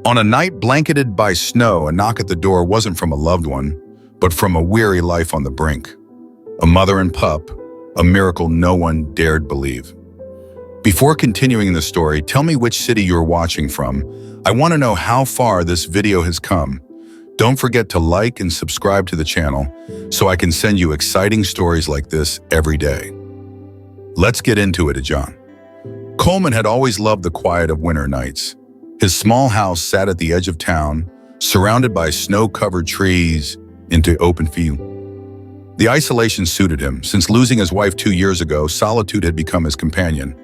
On a night blanketed by snow, a knock at the door wasn't from a loved one, but from a weary life on the brink. A mother and pup, a miracle no one dared believe. Before continuing the story, tell me which city you're watching from. I want to know how far this video has come. Don't forget to like and subscribe to the channel so I can send you exciting stories like this every day. Let's get into it, John. Coleman had always loved the quiet of winter nights. His small house sat at the edge of town, surrounded by snow-covered trees into open field. The isolation suited him. Since losing his wife 2 years ago, solitude had become his companion.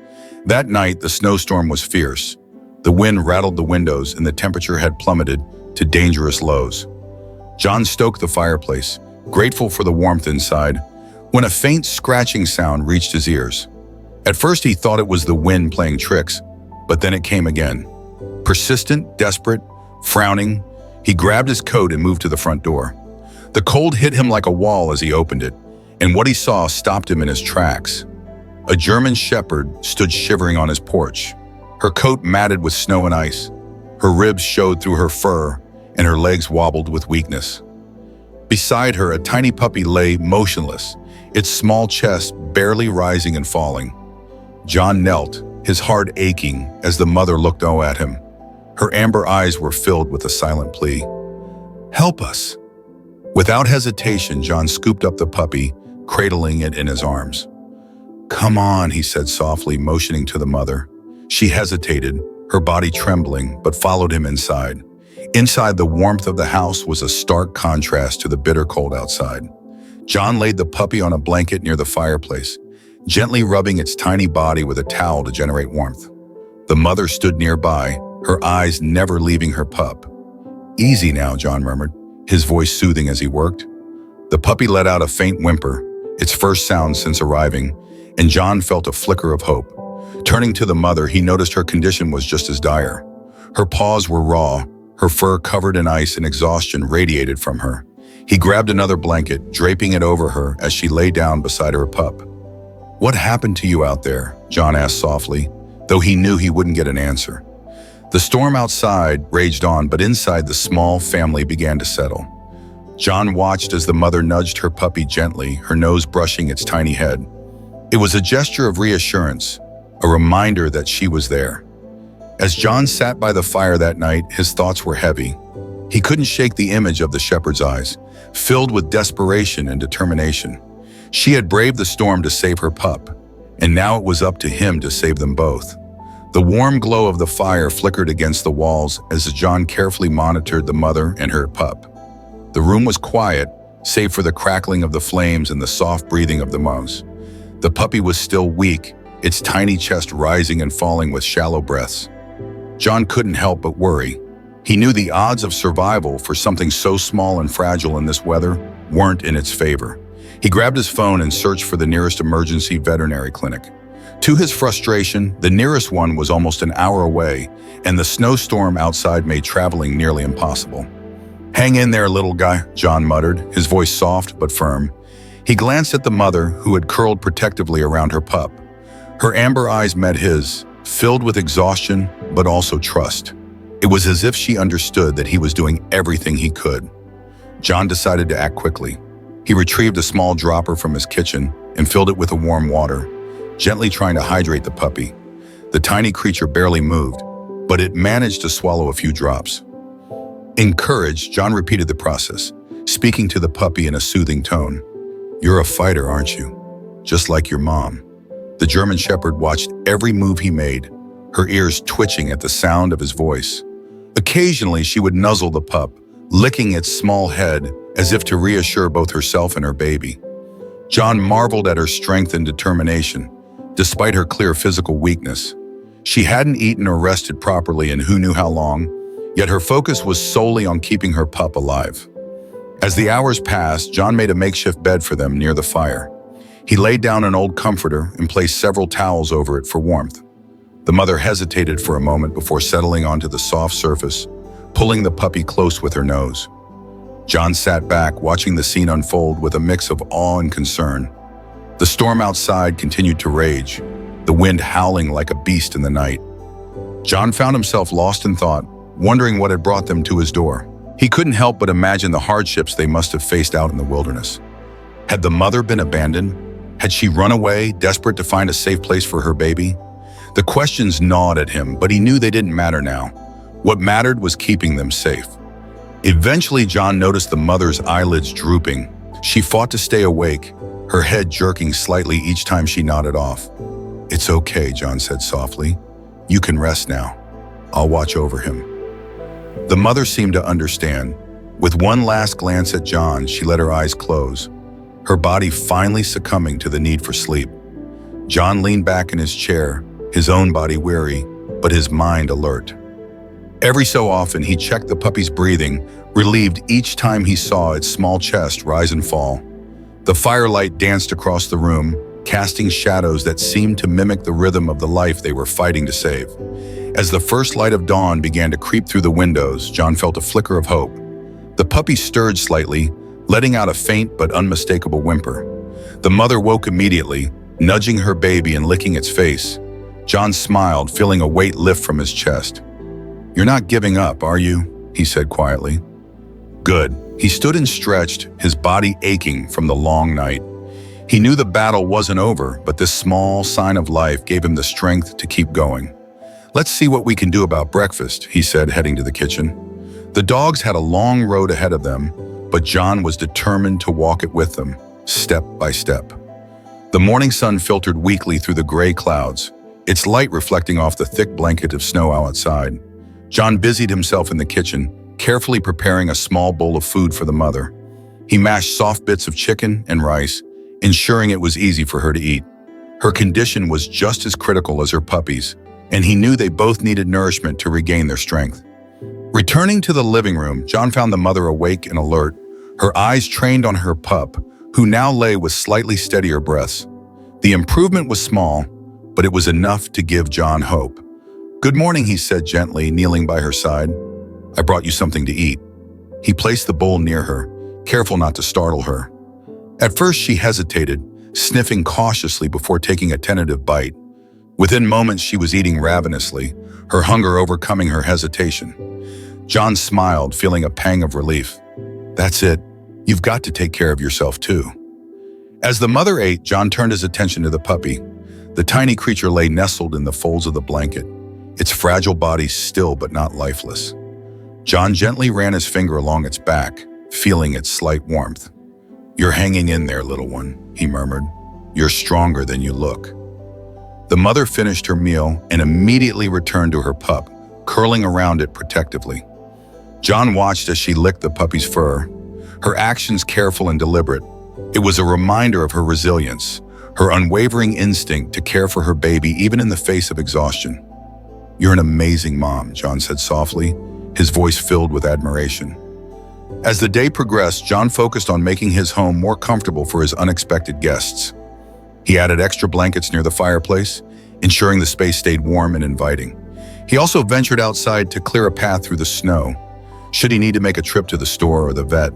That night, the snowstorm was fierce. The wind rattled the windows and the temperature had plummeted to dangerous lows. John stoked the fireplace, grateful for the warmth inside, when a faint scratching sound reached his ears. At first he thought it was the wind playing tricks, but then it came again. Persistent, desperate, frowning, he grabbed his coat and moved to the front door. The cold hit him like a wall as he opened it, and what he saw stopped him in his tracks. A German shepherd stood shivering on his porch, her coat matted with snow and ice. Her ribs showed through her fur, and her legs wobbled with weakness. Beside her, a tiny puppy lay motionless, its small chest barely rising and falling. John knelt, his heart aching as the mother looked at him. Her amber eyes were filled with a silent plea. "Help us." Without hesitation, John scooped up the puppy, cradling it in his arms. "Come on," he said softly, motioning to the mother. She hesitated, her body trembling, but followed him inside. Inside, the warmth of the house was a stark contrast to the bitter cold outside. John laid the puppy on a blanket near the fireplace, gently rubbing its tiny body with a towel to generate warmth. The mother stood nearby, her eyes never leaving her pup. "Easy now," John murmured, his voice soothing as he worked. The puppy let out a faint whimper, its first sound since arriving, and John felt a flicker of hope. Turning to the mother, he noticed her condition was just as dire. Her paws were raw, her fur covered in ice, and exhaustion radiated from her. He grabbed another blanket, draping it over her as she lay down beside her pup. "What happened to you out there?" John asked softly, though he knew he wouldn't get an answer. The storm outside raged on, but inside the small family began to settle. John watched as the mother nudged her puppy gently, her nose brushing its tiny head. It was a gesture of reassurance, a reminder that she was there. As John sat by the fire that night, his thoughts were heavy. He couldn't shake the image of the shepherd's eyes, filled with desperation and determination. She had braved the storm to save her pup, and now it was up to him to save them both. The warm glow of the fire flickered against the walls as John carefully monitored the mother and her pup. The room was quiet, save for the crackling of the flames and the soft breathing of the mouse. The puppy was still weak, its tiny chest rising and falling with shallow breaths. John couldn't help but worry. He knew the odds of survival for something so small and fragile in this weather weren't in its favor. He grabbed his phone and searched for the nearest emergency veterinary clinic. To his frustration, the nearest one was almost an hour away, and the snowstorm outside made traveling nearly impossible. "Hang in there, little guy," John muttered, his voice soft but firm. He glanced at the mother, who had curled protectively around her pup. Her amber eyes met his, filled with exhaustion but also trust. It was as if she understood that he was doing everything he could. John decided to act quickly. He retrieved a small dropper from his kitchen and filled it with a warm water, gently trying to hydrate the puppy. The tiny creature barely moved, but it managed to swallow a few drops. Encouraged, John repeated the process, speaking to the puppy in a soothing tone. "You're a fighter, aren't you? Just like your mom." The German shepherd watched every move he made, her ears twitching at the sound of his voice. Occasionally, she would nuzzle the pup, licking its small head as if to reassure both herself and her baby. John marveled at her strength and determination, despite her clear physical weakness. She hadn't eaten or rested properly in who knew how long, yet her focus was solely on keeping her pup alive. As the hours passed, John made a makeshift bed for them near the fire. He laid down an old comforter and placed several towels over it for warmth. The mother hesitated for a moment before settling onto the soft surface, pulling the puppy close with her nose. John sat back, watching the scene unfold with a mix of awe and concern. The storm outside continued to rage, the wind howling like a beast in the night. John found himself lost in thought, wondering what had brought them to his door. He couldn't help but imagine the hardships they must have faced out in the wilderness. Had the mother been abandoned? Had she run away, desperate to find a safe place for her baby? The questions gnawed at him, but he knew they didn't matter now. What mattered was keeping them safe. Eventually, John noticed the mother's eyelids drooping. She fought to stay awake, her head jerking slightly each time she nodded off. "It's okay," John said softly. "You can rest now. I'll watch over him." The mother seemed to understand. With one last glance at John, she let her eyes close, her body finally succumbing to the need for sleep. John leaned back in his chair, his own body weary, but his mind alert. Every so often, he checked the puppy's breathing, relieved each time he saw its small chest rise and fall. The firelight danced across the room, casting shadows that seemed to mimic the rhythm of the life they were fighting to save. As the first light of dawn began to creep through the windows, John felt a flicker of hope. The puppy stirred slightly, letting out a faint but unmistakable whimper. The mother woke immediately, nudging her baby and licking its face. John smiled, feeling a weight lift from his chest. "You're not giving up, are you?" he said quietly. Good. He stood and stretched, his body aching from the long night. He knew the battle wasn't over, but this small sign of life gave him the strength to keep going. "Let's see what we can do about breakfast," he said, heading to the kitchen. The dogs had a long road ahead of them, but John was determined to walk it with them, step by step. The morning sun filtered weakly through the gray clouds, its light reflecting off the thick blanket of snow outside. John busied himself in the kitchen, carefully preparing a small bowl of food for the mother. He mashed soft bits of chicken and rice, ensuring it was easy for her to eat. Her condition was just as critical as her puppy's, and he knew they both needed nourishment to regain their strength. Returning to the living room, John found the mother awake and alert, her eyes trained on her pup, who now lay with slightly steadier breaths. The improvement was small, but it was enough to give John hope. "Good morning," he said gently, kneeling by her side. "I brought you something to eat." He placed the bowl near her, careful not to startle her. At first she hesitated, sniffing cautiously before taking a tentative bite. Within moments she was eating ravenously, her hunger overcoming her hesitation. John smiled, feeling a pang of relief. "That's it. You've got to take care of yourself too." As the mother ate, John turned his attention to the puppy. The tiny creature lay nestled in the folds of the blanket, its fragile body still but not lifeless. John gently ran his finger along its back, feeling its slight warmth. "You're hanging in there, little one," he murmured. "You're stronger than you look." The mother finished her meal and immediately returned to her pup, curling around it protectively. John watched as she licked the puppy's fur, her actions careful and deliberate. It was a reminder of her resilience, her unwavering instinct to care for her baby even in the face of exhaustion. "You're an amazing mom," John said softly, his voice filled with admiration. As the day progressed, John focused on making his home more comfortable for his unexpected guests. He added extra blankets near the fireplace, ensuring the space stayed warm and inviting. He also ventured outside to clear a path through the snow, should he need to make a trip to the store or the vet.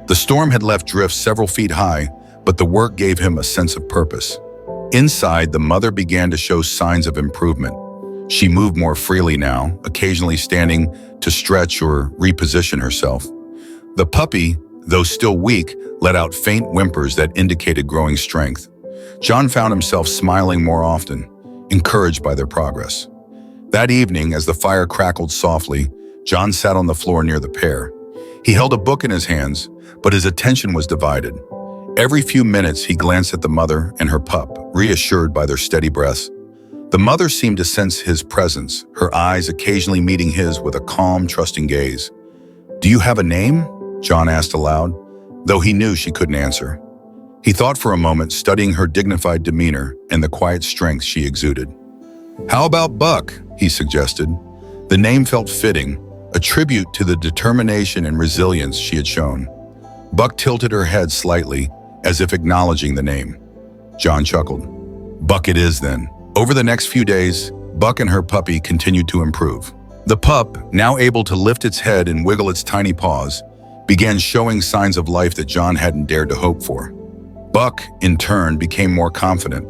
The storm had left drifts several feet high, but the work gave him a sense of purpose. Inside, the mother began to show signs of improvement. She moved more freely now, occasionally standing to stretch or reposition herself. The puppy, though still weak, let out faint whimpers that indicated growing strength. John found himself smiling more often, encouraged by their progress. That evening, as the fire crackled softly, John sat on the floor near the pair. He held a book in his hands, but his attention was divided. Every few minutes, he glanced at the mother and her pup, reassured by their steady breaths. The mother seemed to sense his presence, her eyes occasionally meeting his with a calm, trusting gaze. "Do you have a name?" John asked aloud, though he knew she couldn't answer. He thought for a moment, studying her dignified demeanor and the quiet strength she exuded. "How about Buck?" he suggested. The name felt fitting, a tribute to the determination and resilience she had shown. Buck tilted her head slightly, as if acknowledging the name. John chuckled. "Buck it is then." Over the next few days, Buck and her puppy continued to improve. The pup, now able to lift its head and wiggle its tiny paws, began showing signs of life that John hadn't dared to hope for. Buck, in turn, became more confident,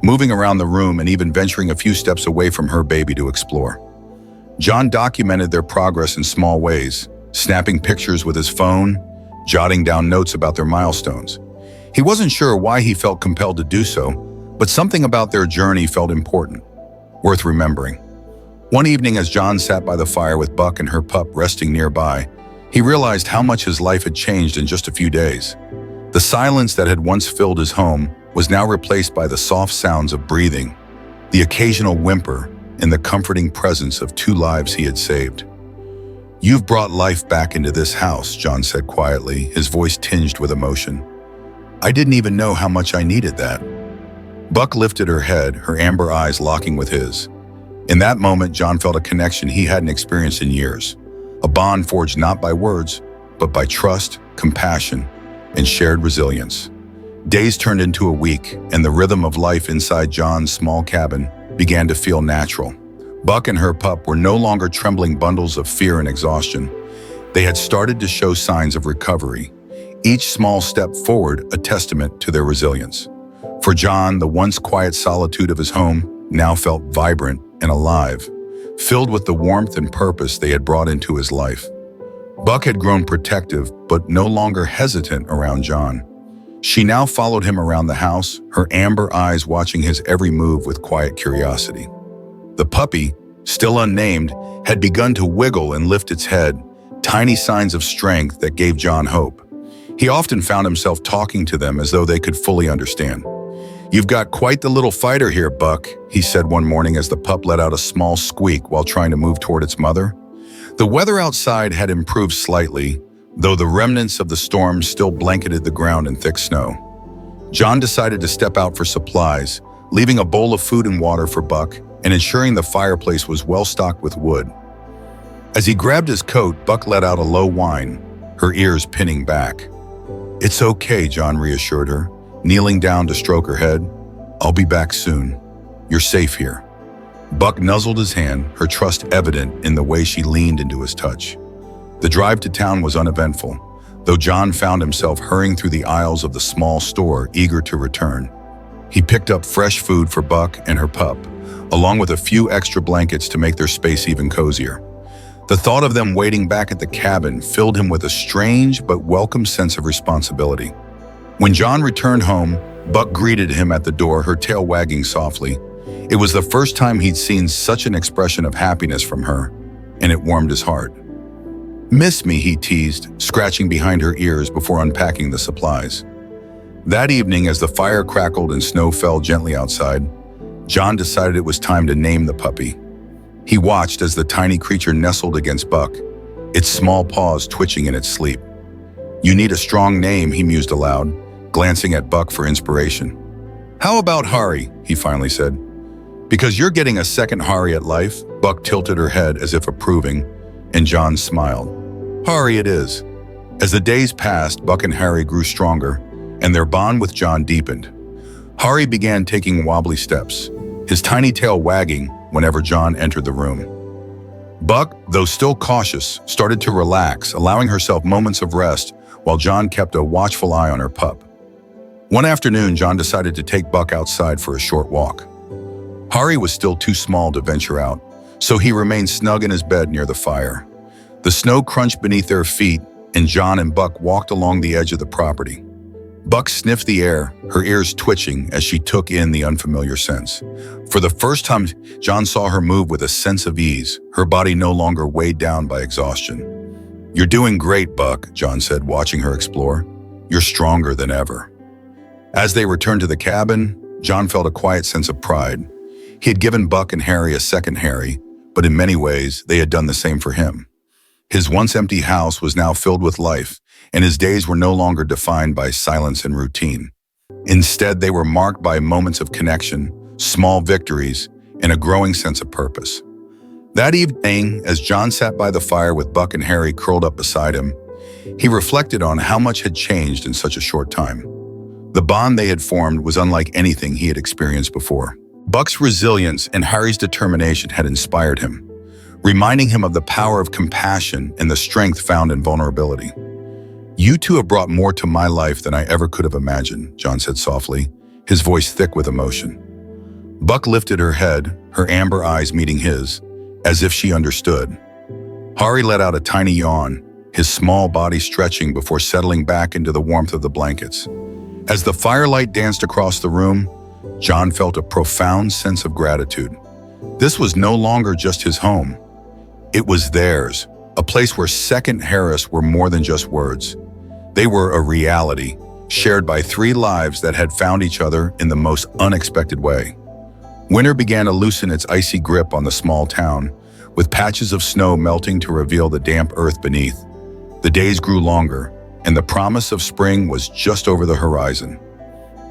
moving around the room and even venturing a few steps away from her baby to explore. John documented their progress in small ways, snapping pictures with his phone, jotting down notes about their milestones. He wasn't sure why he felt compelled to do so, but something about their journey felt important, worth remembering. One evening, as John sat by the fire with Buck and her pup resting nearby, he realized how much his life had changed in just a few days. The silence that had once filled his home was now replaced by the soft sounds of breathing, the occasional whimper, and the comforting presence of two lives he had saved. "You've brought life back into this house," John said quietly, his voice tinged with emotion. "I didn't even know how much I needed that." Buck lifted her head, her amber eyes locking with his. In that moment, John felt a connection he hadn't experienced in years, a bond forged not by words, but by trust, compassion, and shared resilience. Days turned into a week, and the rhythm of life inside John's small cabin began to feel natural. Buck and her pup were no longer trembling bundles of fear and exhaustion. They had started to show signs of recovery, each small step forward a testament to their resilience. For John, the once quiet solitude of his home now felt vibrant and alive, filled with the warmth and purpose they had brought into his life. Buck had grown protective, but no longer hesitant around John. She now followed him around the house, her amber eyes watching his every move with quiet curiosity. The puppy, still unnamed, had begun to wiggle and lift its head, tiny signs of strength that gave John hope. He often found himself talking to them as though they could fully understand. "You've got quite the little fighter here, Buck," he said one morning as the pup let out a small squeak while trying to move toward its mother. The weather outside had improved slightly, though the remnants of the storm still blanketed the ground in thick snow. John decided to step out for supplies, leaving a bowl of food and water for Buck and ensuring the fireplace was well stocked with wood. As he grabbed his coat, Buck let out a low whine, her ears pinning back. "It's okay," John reassured her, kneeling down to stroke her head. "I'll be back soon. You're safe here." Buck nuzzled his hand, her trust evident in the way she leaned into his touch. The drive to town was uneventful, though John found himself hurrying through the aisles of the small store, eager to return. He picked up fresh food for Buck and her pup, along with a few extra blankets to make their space even cozier. The thought of them waiting back at the cabin filled him with a strange but welcome sense of responsibility. When John returned home, Buck greeted him at the door, her tail wagging softly. It was the first time he'd seen such an expression of happiness from her, and it warmed his heart. "Miss me," he teased, scratching behind her ears before unpacking the supplies. That evening, as the fire crackled and snow fell gently outside, John decided it was time to name the puppy. He watched as the tiny creature nestled against Buck, its small paws twitching in its sleep. "You need a strong name," he mused aloud, glancing at Buck for inspiration. "How about Hari?" he finally said. "Because you're getting a second Hari at life." Buck tilted her head as if approving, and John smiled. "Hari it is." As the days passed, Buck and Hari grew stronger, and their bond with John deepened. Hari began taking wobbly steps, his tiny tail wagging whenever John entered the room. Buck, though still cautious, started to relax, allowing herself moments of rest while John kept a watchful eye on her pup. One afternoon, John decided to take Buck outside for a short walk. Hari was still too small to venture out, so he remained snug in his bed near the fire. The snow crunched beneath their feet, and John and Buck walked along the edge of the property. Buck sniffed the air, her ears twitching as she took in the unfamiliar scents. For the first time, John saw her move with a sense of ease, her body no longer weighed down by exhaustion. "You're doing great, Buck," John said, watching her explore. "You're stronger than ever." As they returned to the cabin, John felt a quiet sense of pride. He had given Buck and Hari a second Hari, but in many ways, they had done the same for him. His once empty house was now filled with life, and his days were no longer defined by silence and routine. Instead, they were marked by moments of connection, small victories, and a growing sense of purpose. That evening, as John sat by the fire with Buck and Hari curled up beside him, he reflected on how much had changed in such a short time. The bond they had formed was unlike anything he had experienced before. Buck's resilience and Hari's determination had inspired him, reminding him of the power of compassion and the strength found in vulnerability. "You two have brought more to my life than I ever could have imagined," John said softly, his voice thick with emotion. Buck lifted her head, her amber eyes meeting his, as if she understood. Hari let out a tiny yawn, his small body stretching before settling back into the warmth of the blankets. As the firelight danced across the room, John felt a profound sense of gratitude. This was no longer just his home. It was theirs, a place where Second Harris were more than just words. They were a reality, shared by three lives that had found each other in the most unexpected way. Winter began to loosen its icy grip on the small town, with patches of snow melting to reveal the damp earth beneath. The days grew longer, and the promise of spring was just over the horizon.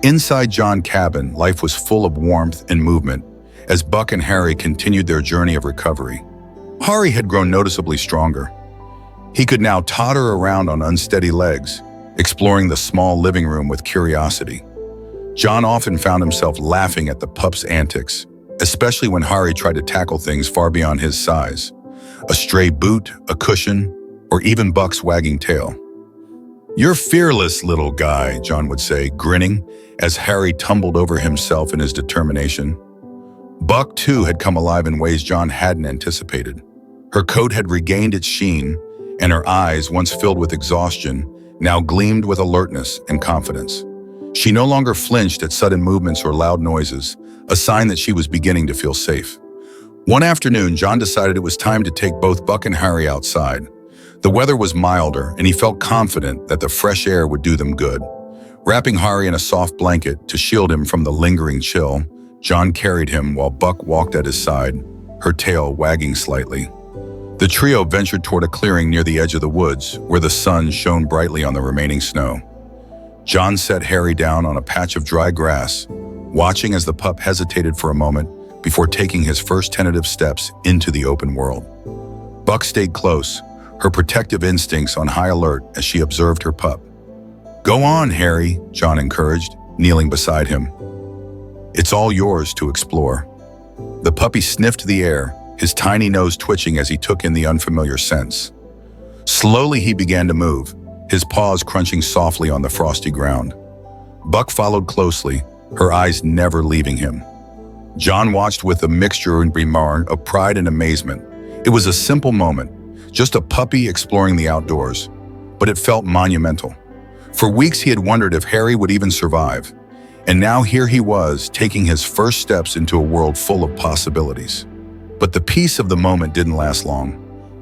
Inside John's cabin, life was full of warmth and movement as Buck and Harry continued their journey of recovery. Hari had grown noticeably stronger. He could now totter around on unsteady legs, exploring the small living room with curiosity. John often found himself laughing at the pup's antics, especially when Hari tried to tackle things far beyond his size. A stray boot, a cushion, or even Buck's wagging tail. "You're fearless, little guy," John would say, grinning as Hari tumbled over himself in his determination. Buck, too, had come alive in ways John hadn't anticipated. Her coat had regained its sheen, and her eyes, once filled with exhaustion, now gleamed with alertness and confidence. She no longer flinched at sudden movements or loud noises, a sign that she was beginning to feel safe. One afternoon, John decided it was time to take both Buck and Harry outside. The weather was milder, and he felt confident that the fresh air would do them good. Wrapping Hari in a soft blanket to shield him from the lingering chill, John carried him while Buck walked at his side, her tail wagging slightly. The trio ventured toward a clearing near the edge of the woods, where the sun shone brightly on the remaining snow. John set Harry down on a patch of dry grass, watching as the pup hesitated for a moment before taking his first tentative steps into the open world. Buck stayed close, her protective instincts on high alert as she observed her pup. "Go on, Harry," John encouraged, kneeling beside him. "It's all yours to explore." The puppy sniffed the air, his tiny nose twitching as he took in the unfamiliar scents. Slowly he began to move, his paws crunching softly on the frosty ground. Buck followed closely, her eyes never leaving him. John watched with a mixture of pride and amazement. It was a simple moment, just a puppy exploring the outdoors, but it felt monumental. For weeks he had wondered if Harry would even survive, and now here he was, taking his first steps into a world full of possibilities. But the peace of the moment didn't last long.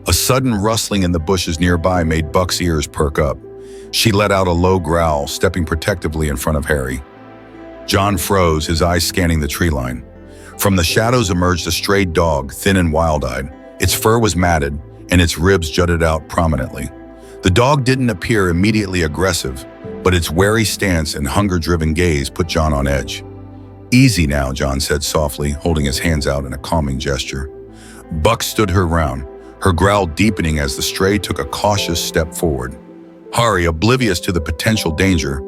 A sudden rustling in the bushes nearby made Buck's ears perk up. She let out a low growl, stepping protectively in front of Harry. John froze, his eyes scanning the tree line. From the shadows emerged a stray dog, thin and wild-eyed. Its fur was matted, and its ribs jutted out prominently. The dog didn't appear immediately aggressive, but its wary stance and hunger-driven gaze put John on edge. "Easy now," John said softly, holding his hands out in a calming gesture. Buck stood her ground, her growl deepening as the stray took a cautious step forward. Hari, oblivious to the potential danger,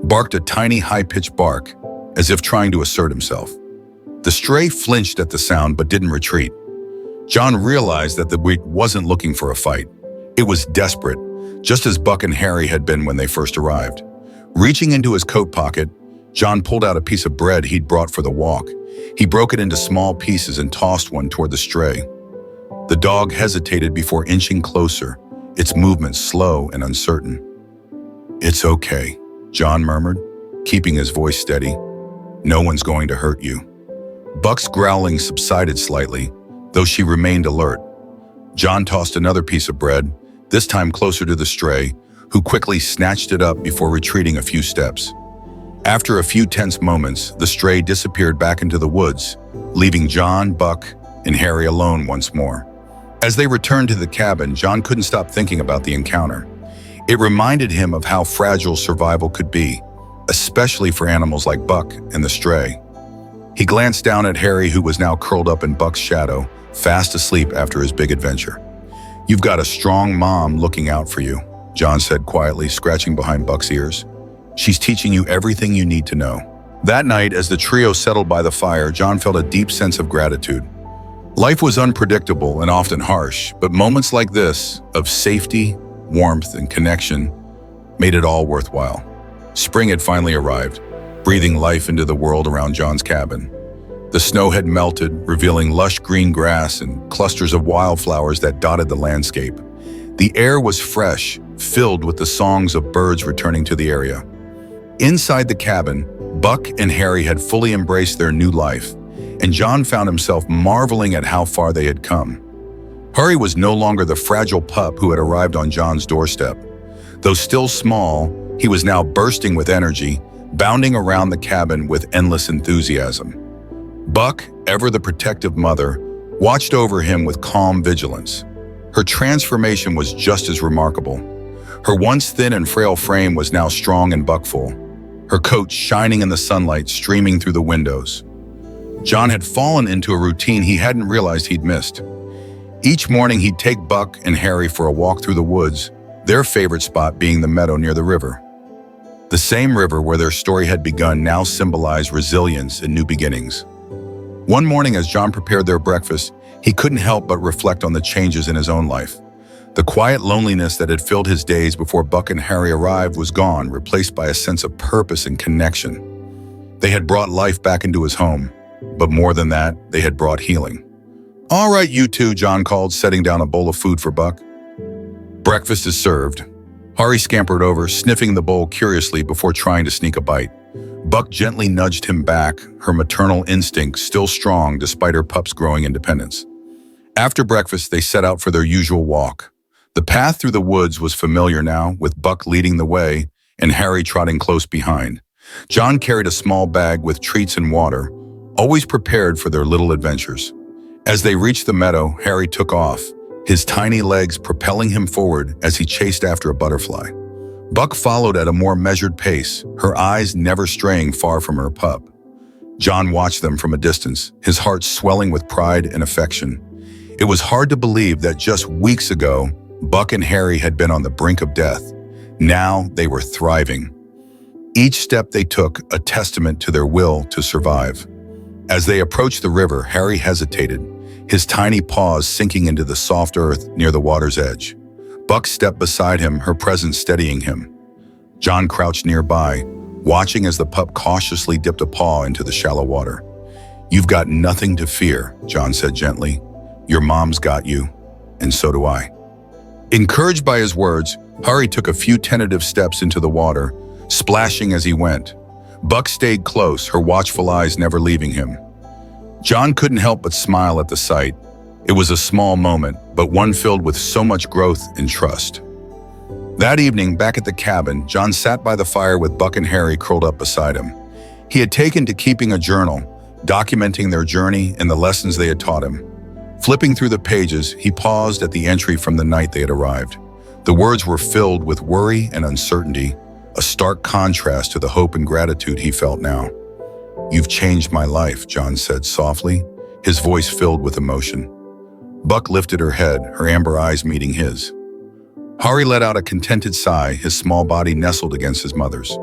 barked a tiny high-pitched bark, as if trying to assert himself. The stray flinched at the sound but didn't retreat. John realized that the breed wasn't looking for a fight. It was desperate, just as Buck and Harry had been when they first arrived. Reaching into his coat pocket, John pulled out a piece of bread he'd brought for the walk. He broke it into small pieces and tossed one toward the stray. The dog hesitated before inching closer, its movements slow and uncertain. "It's okay," John murmured, keeping his voice steady. "No one's going to hurt you." Buck's growling subsided slightly, though she remained alert. John tossed another piece of bread, this time closer to the stray, who quickly snatched it up before retreating a few steps. After a few tense moments, the stray disappeared back into the woods, leaving John, Buck, and Harry alone once more. As they returned to the cabin, John couldn't stop thinking about the encounter. It reminded him of how fragile survival could be, especially for animals like Buck and the stray. He glanced down at Harry, who was now curled up in Buck's shadow, fast asleep after his big adventure. "You've got a strong mom looking out for you," John said quietly, scratching behind Buck's ears. "She's teaching you everything you need to know." That night, as the trio settled by the fire, John felt a deep sense of gratitude. Life was unpredictable and often harsh, but moments like this, of safety, warmth, and connection, made it all worthwhile. Spring had finally arrived, breathing life into the world around John's cabin. The snow had melted, revealing lush green grass and clusters of wildflowers that dotted the landscape. The air was fresh, filled with the songs of birds returning to the area. Inside the cabin, Buck and Harry had fully embraced their new life, and John found himself marveling at how far they had come. Harry was no longer the fragile pup who had arrived on John's doorstep. Though still small, he was now bursting with energy, bounding around the cabin with endless enthusiasm. Buck, ever the protective mother, watched over him with calm vigilance. Her transformation was just as remarkable. Her once thin and frail frame was now strong and buckful, her coat shining in the sunlight streaming through the windows. John had fallen into a routine he hadn't realized he'd missed. Each morning he'd take Buck and Harry for a walk through the woods, their favorite spot being the meadow near the river. The same river where their story had begun now symbolized resilience and new beginnings. One morning as John prepared their breakfast, he couldn't help but reflect on the changes in his own life. The quiet loneliness that had filled his days before Buck and Harry arrived was gone, replaced by a sense of purpose and connection. They had brought life back into his home, but more than that, they had brought healing. "All right, you two," John called, setting down a bowl of food for Buck. "Breakfast is served." Harry scampered over, sniffing the bowl curiously before trying to sneak a bite. Buck gently nudged him back, her maternal instinct still strong despite her pup's growing independence. After breakfast, they set out for their usual walk. The path through the woods was familiar now, with Buck leading the way and Harry trotting close behind. John carried a small bag with treats and water, always prepared for their little adventures. As they reached the meadow, Harry took off, his tiny legs propelling him forward as he chased after a butterfly. Buck followed at a more measured pace, her eyes never straying far from her pup. John watched them from a distance, his heart swelling with pride and affection. It was hard to believe that just weeks ago, Buck and Harry had been on the brink of death. Now they were thriving. Each step they took a testament to their will to survive. As they approached the river, Harry hesitated, his tiny paws sinking into the soft earth near the water's edge. Buck stepped beside him, her presence steadying him. John crouched nearby, watching as the pup cautiously dipped a paw into the shallow water. "You've got nothing to fear," John said gently. "Your mom's got you, and so do I." Encouraged by his words, Harry took a few tentative steps into the water, splashing as he went. Buck stayed close, her watchful eyes never leaving him. John couldn't help but smile at the sight. It was a small moment, but one filled with so much growth and trust. That evening, back at the cabin, John sat by the fire with Buck and Harry curled up beside him. He had taken to keeping a journal, documenting their journey and the lessons they had taught him. Flipping through the pages, he paused at the entry from the night they had arrived. The words were filled with worry and uncertainty, a stark contrast to the hope and gratitude he felt now. "You've changed my life," John said softly, his voice filled with emotion. Buck lifted her head, her amber eyes meeting his. Harry let out a contented sigh, his small body nestled against his mother's.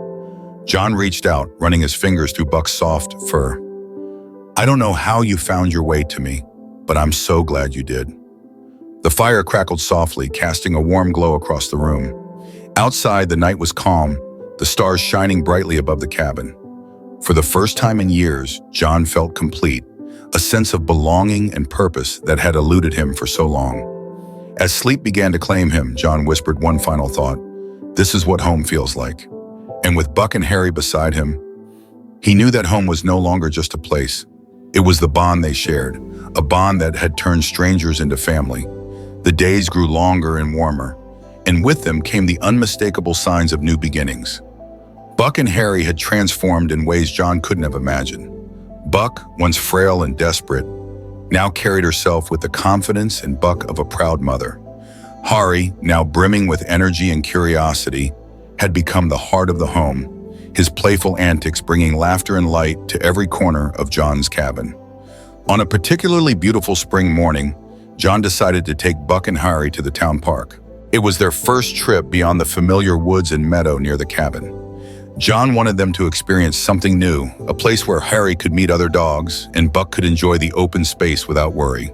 John reached out, running his fingers through Buck's soft fur. "I don't know how you found your way to me, but I'm so glad you did." The fire crackled softly, casting a warm glow across the room. Outside, the night was calm, the stars shining brightly above the cabin. For the first time in years, John felt complete, a sense of belonging and purpose that had eluded him for so long. As sleep began to claim him, John whispered one final thought: "This is what home feels like." And with Buck and Harry beside him, he knew that home was no longer just a place. It was the bond they shared, a bond that had turned strangers into family. The days grew longer and warmer, and with them came the unmistakable signs of new beginnings. Buck and Harry had transformed in ways John couldn't have imagined. Buck, once frail and desperate, now carried herself with the confidence and Buck of a proud mother. Harry, now brimming with energy and curiosity, had become the heart of the home, his playful antics bringing laughter and light to every corner of John's cabin. On a particularly beautiful spring morning, John decided to take Buck and Harry to the town park. It was their first trip beyond the familiar woods and meadow near the cabin. John wanted them to experience something new, a place where Harry could meet other dogs and Buck could enjoy the open space without worry.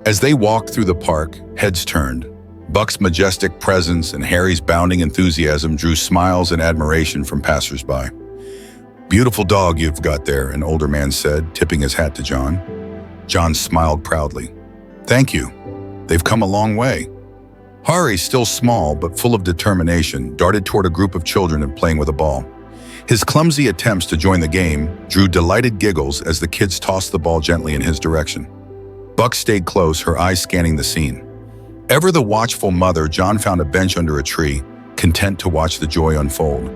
As they walked through the park, heads turned. Buck's majestic presence and Harry's bounding enthusiasm drew smiles and admiration from passersby. "Beautiful dog you've got there," an older man said, tipping his hat to John. John smiled proudly. "Thank you. They've come a long way." Hari, still small but full of determination, darted toward a group of children playing with a ball. His clumsy attempts to join the game drew delighted giggles as the kids tossed the ball gently in his direction. Buck stayed close, her eyes scanning the scene. Ever the watchful mother, John found a bench under a tree, content to watch the joy unfold.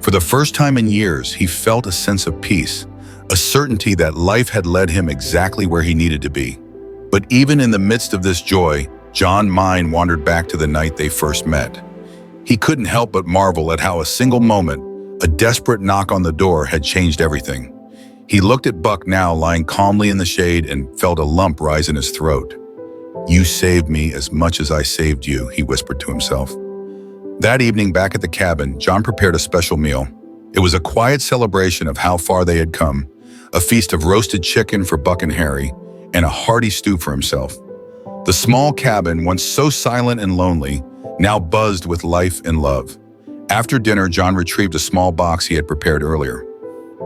For the first time in years, he felt a sense of peace, a certainty that life had led him exactly where he needed to be. But even in the midst of this joy, John's mind wandered back to the night they first met. He couldn't help but marvel at how a single moment, a desperate knock on the door, had changed everything. He looked at Buck now lying calmly in the shade and felt a lump rise in his throat. "You saved me as much as I saved you," he whispered to himself. That evening back at the cabin, John prepared a special meal. It was a quiet celebration of how far they had come, a feast of roasted chicken for Buck and Hari, and a hearty stew for himself. The small cabin, once so silent and lonely, now buzzed with life and love. After dinner, John retrieved a small box he had prepared earlier.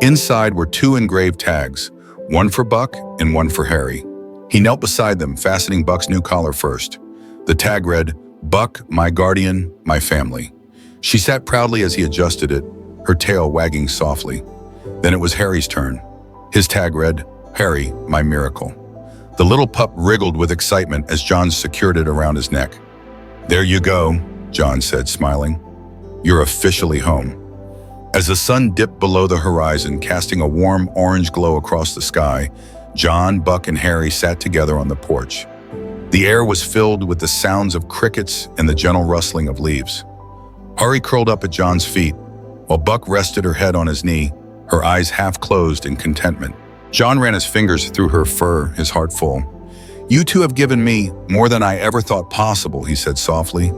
Inside were 2 engraved tags, one for Buck and one for Hari. He knelt beside them, fastening Buck's new collar first. The tag read, "Buck, my guardian, my family." She sat proudly as he adjusted it, her tail wagging softly. Then it was Hari's turn. His tag read, "Hari, my miracle." The little pup wriggled with excitement as John secured it around his neck. "There you go," John said, smiling. "You're officially home." As the sun dipped below the horizon, casting a warm orange glow across the sky, John, Buck, and Hari sat together on the porch. The air was filled with the sounds of crickets and the gentle rustling of leaves. Hari curled up at John's feet, while Buck rested her head on his knee, her eyes half closed in contentment. John ran his fingers through her fur, his heart full. "You two have given me more than I ever thought possible," he said softly.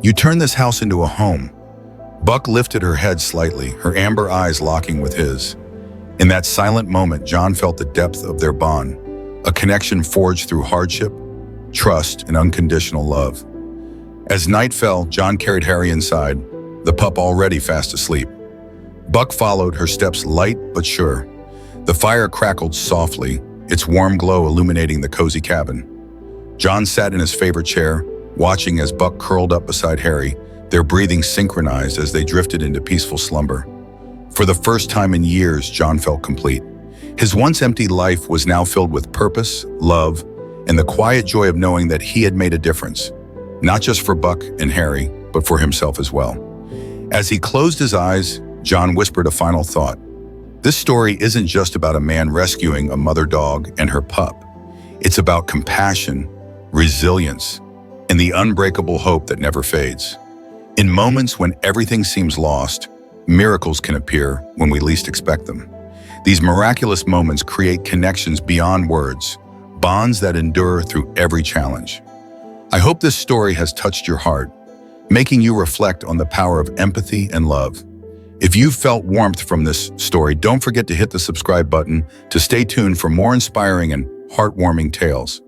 "You turned this house into a home." Buck lifted her head slightly, her amber eyes locking with his. In that silent moment, John felt the depth of their bond, a connection forged through hardship, trust, and unconditional love. As night fell, John carried Hari inside, the pup already fast asleep. Buck followed, her steps light but sure. The fire crackled softly, its warm glow illuminating the cozy cabin. John sat in his favorite chair, watching as Buck curled up beside Hari, their breathing synchronized as they drifted into peaceful slumber. For the first time in years, John felt complete. His once empty life was now filled with purpose, love, and the quiet joy of knowing that he had made a difference, not just for Buck and Hari, but for himself as well. As he closed his eyes, John whispered a final thought. This story isn't just about a man rescuing a mother dog and her pup. It's about compassion, resilience, and the unbreakable hope that never fades. In moments when everything seems lost, miracles can appear when we least expect them. These miraculous moments create connections beyond words, bonds that endure through every challenge. I hope this story has touched your heart, making you reflect on the power of empathy and love. If you've felt warmth from this story, don't forget to hit the subscribe button to stay tuned for more inspiring and heartwarming tales.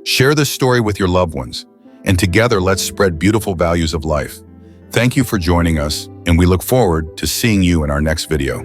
Share this story with your loved ones, and together let's spread beautiful values of life. Thank you for joining us, and we look forward to seeing you in our next video.